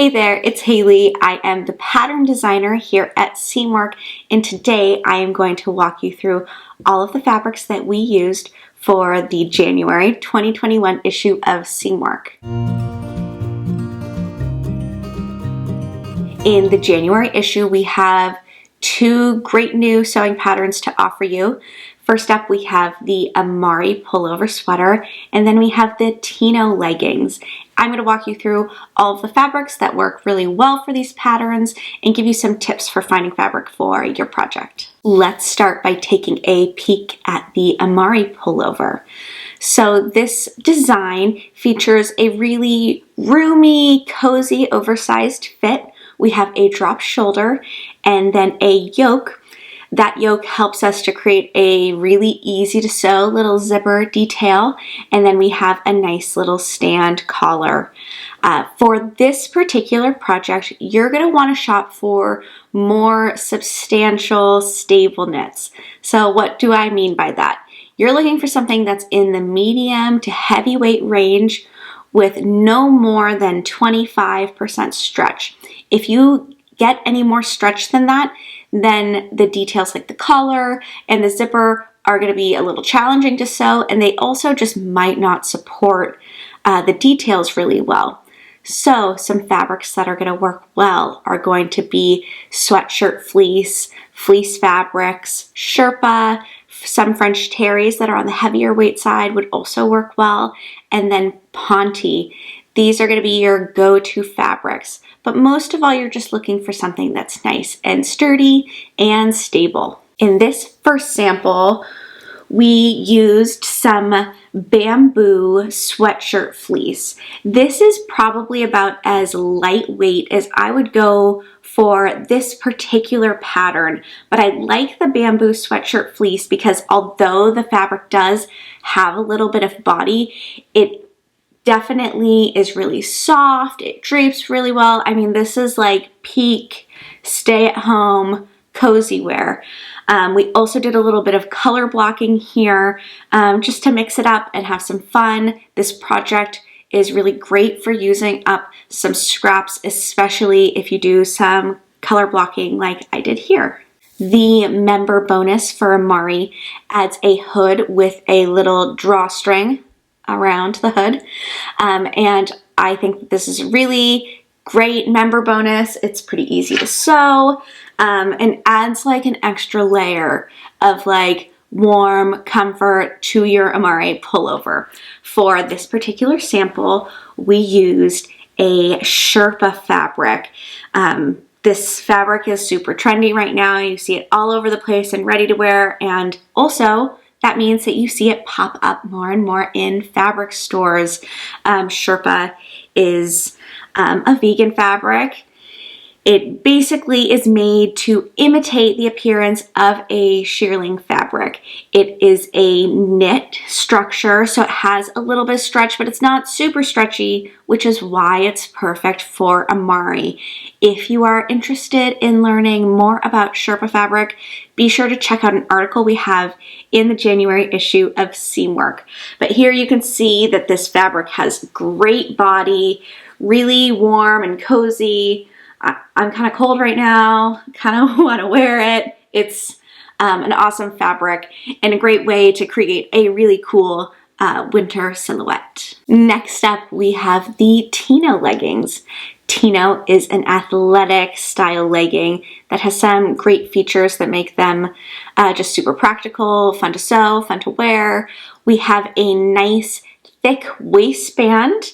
Hey there, it's Haley. I am the pattern designer here at Seamwork, and today I am going to walk you through all of the fabrics that we used for the January 2021 issue of Seamwork. In the January issue, we have two great new sewing patterns to offer you. First up, we have the Amari Pullover sweater, and then we have the Tino leggings. I'm going to walk you through all of the fabrics that work really well for these patterns and give you some tips for finding fabric for your project. Let's start by taking a peek at the Amari Pullover. So this design features a really roomy, cozy, oversized fit. We have a drop shoulder and then a yoke. That yoke helps us to create a really easy to sew little zipper detail, and then we have a nice little stand collar. For this particular project, you're going to want to shop for more substantial, stable knits. So what do I mean by that? You're looking for something that's in the medium to heavyweight range with no more than 25% stretch. If you get any more stretch than that, then the details like the collar and the zipper are going to be a little challenging to sew, and they also just might not support the details really well. So some fabrics that are going to work well are going to be sweatshirt fleece, fleece fabrics, Sherpa, some French terries that are on the heavier weight side would also work well, and then ponte. These are going to be your go-to fabrics, but most of all, you're just looking for something that's nice and sturdy and stable. In this first sample, we used some bamboo sweatshirt fleece. This is probably about as lightweight as I would go for this particular pattern, but I like the bamboo sweatshirt fleece because although the fabric does have a little bit of body, it definitely is really soft. It drapes really well. I mean, this is like peak stay at home cozy wear. We also did a little bit of color blocking here just to mix it up and have some fun. This project is really great for using up some scraps, especially if you do some color blocking like I did here. The member bonus for Amari adds a hood with a little drawstring around the hood, and I think this is a really great member bonus. It's pretty easy to sew and adds like an extra layer of like warm comfort to your Amari pullover. For this particular sample, we used a Sherpa fabric. This fabric is super trendy right now. You see it all over the place and ready to wear, and also that means that you see it pop up more and more in fabric stores. Sherpa is a vegan fabric. It basically is made to imitate the appearance of a shearling fabric. It is a knit structure, so it has a little bit of stretch, but it's not super stretchy, which is why it's perfect for Amari. If you are interested in learning more about Sherpa fabric, be sure to check out an article we have in the January issue of Seamwork. But here you can see that this fabric has great body, really warm and cozy. I'm kind of cold right now, kind of want to wear it. It's an awesome fabric and a great way to create a really cool winter silhouette. Next up, we have the Tino leggings. Tino is an athletic style legging that has some great features that make them just super practical, fun to sew, fun to wear. We have a nice thick waistband.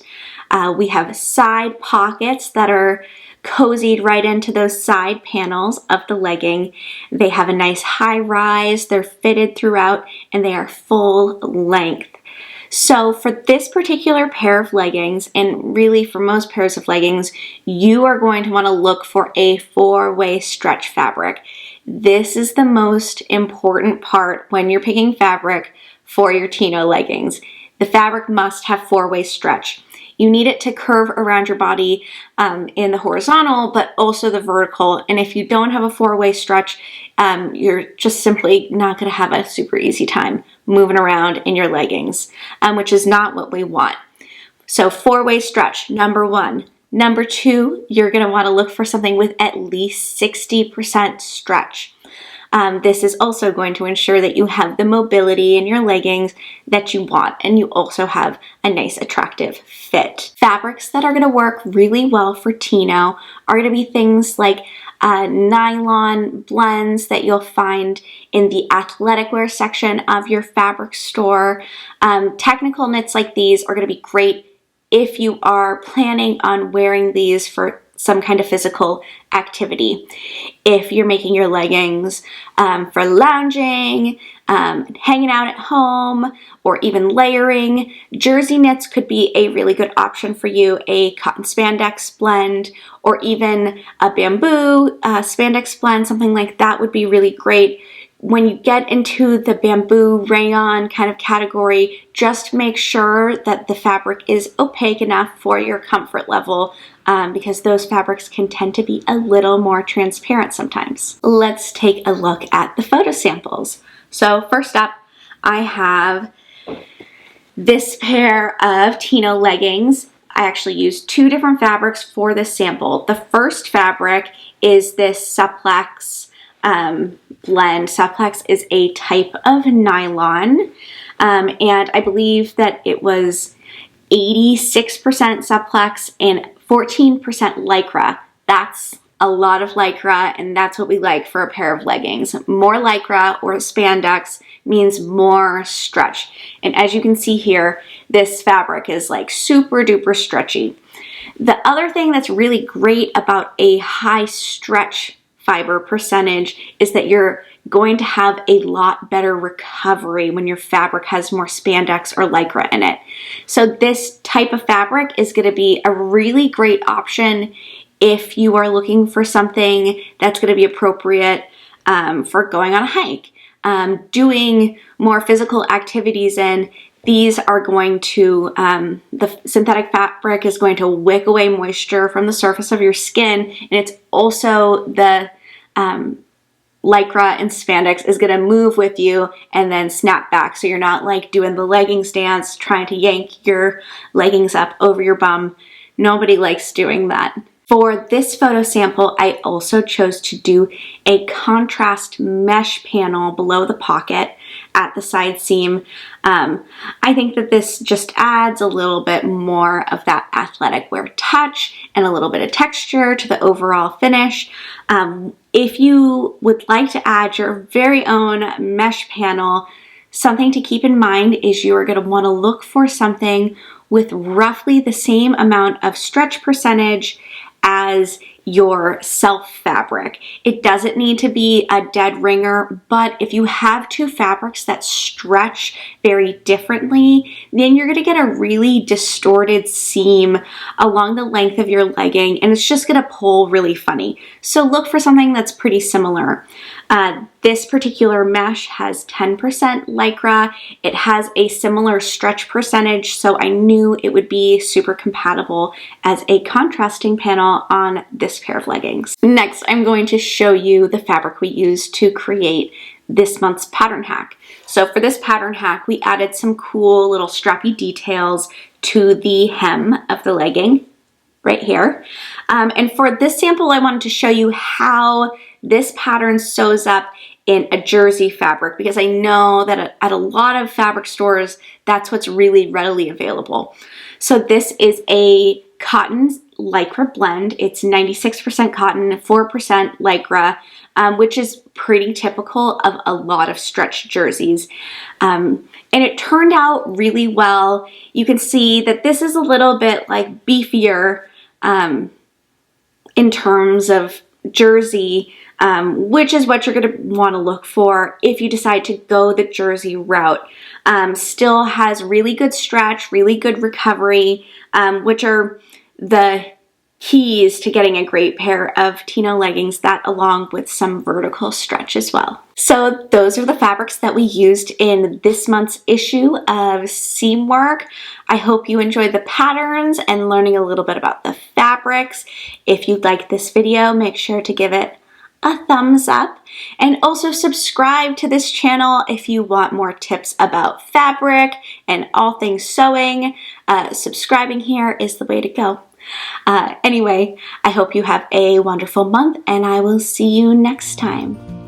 We have side pockets that are cozied right into those side panels of the legging. They have a nice high rise, they're fitted throughout, and they are full length. So for this particular pair of leggings, and really for most pairs of leggings, you are going to want to look for a four-way stretch fabric. This is the most important part when you're picking fabric for your Tino leggings. The fabric must have four-way stretch. You need it to curve around your body in the horizontal, but also the vertical. And if you don't have a four-way stretch, you're just simply not going to have a super easy time moving around in your leggings, which is not what we want. So four-way stretch, number one. Number 2, you're going to want to look for something with at least 60% stretch. This is also going to ensure that you have the mobility in your leggings that you want, and you also have a nice attractive fit. Fabrics that are going to work really well for Tino are going to be things like nylon blends that you'll find in the athletic wear section of your fabric store. Technical knits like these are going to be great if you are planning on wearing these for some kind of physical activity. If you're making your leggings for lounging, hanging out at home, or even layering, jersey knits could be a really good option for you. A cotton spandex blend, or even a bamboo spandex blend, something like that would be really great. When you get into the bamboo rayon kind of category, just make sure that the fabric is opaque enough for your comfort level, because those fabrics can tend to be a little more transparent sometimes. Let's take a look at the photo samples. So first up, I have this pair of Tino leggings. I actually used 2 different fabrics for this sample. The first fabric is this Supplex blend. Supplex is a type of nylon, and I believe that it was 86% Supplex and 14% Lycra. That's a lot of Lycra, and that's what we like for a pair of leggings. More Lycra or spandex means more stretch. And as you can see here, this fabric is like super duper stretchy. The other thing that's really great about a high stretch fiber percentage is that you're going to have a lot better recovery when your fabric has more spandex or Lycra in it. So this type of fabric is going to be a really great option if you are looking for something that's going to be appropriate for going on a hike, doing more physical activities in. These are going to, the synthetic fabric is going to wick away moisture from the surface of your skin, and it's also the Lycra and spandex is going to move with you and then snap back, so you're not like doing the leggings dance trying to yank your leggings up over your bum. Nobody likes doing that. For this photo sample, I also chose to do a contrast mesh panel below the pocket at the side seam. I think that this just adds a little bit more of that athletic wear touch and a little bit of texture to the overall finish. If you would like to add your very own mesh panel, something to keep in mind is you are going to want to look for something with roughly the same amount of stretch percentage as your self fabric. It doesn't need to be a dead ringer, but if you have 2 fabrics that stretch very differently, then you're going to get a really distorted seam along the length of your legging, and it's just going to pull really funny. So look for something that's pretty similar. This particular mesh has 10% Lycra. It has a similar stretch percentage, so I knew it would be super compatible as a contrasting panel on this pair of leggings. Next, I'm going to show you the fabric we used to create this month's pattern hack. So for this pattern hack, we added some cool little strappy details to the hem of the legging right here. And for this sample, I wanted to show you how this pattern sews up in a jersey fabric, because I know that at a lot of fabric stores, that's what's really readily available. So this is a cotton Lycra blend. It's 96% cotton, 4% Lycra, which is pretty typical of a lot of stretch jerseys. And it turned out really well. You can see that this is a little bit like beefier in terms of jersey, which is what you're going to want to look for if you decide to go the jersey route. Still has really good stretch, really good recovery, which are the keys to getting a great pair of Tino leggings, that along with some vertical stretch as well. So those are the fabrics that we used in this month's issue of Seamwork. I hope you enjoyed the patterns and learning a little bit about the fabrics. If you like this video, make sure to give it a thumbs up, and also subscribe to this channel if you want more tips about fabric and all things sewing. Subscribing here is the way to go. Anyway, I hope you have a wonderful month, and I will see you next time.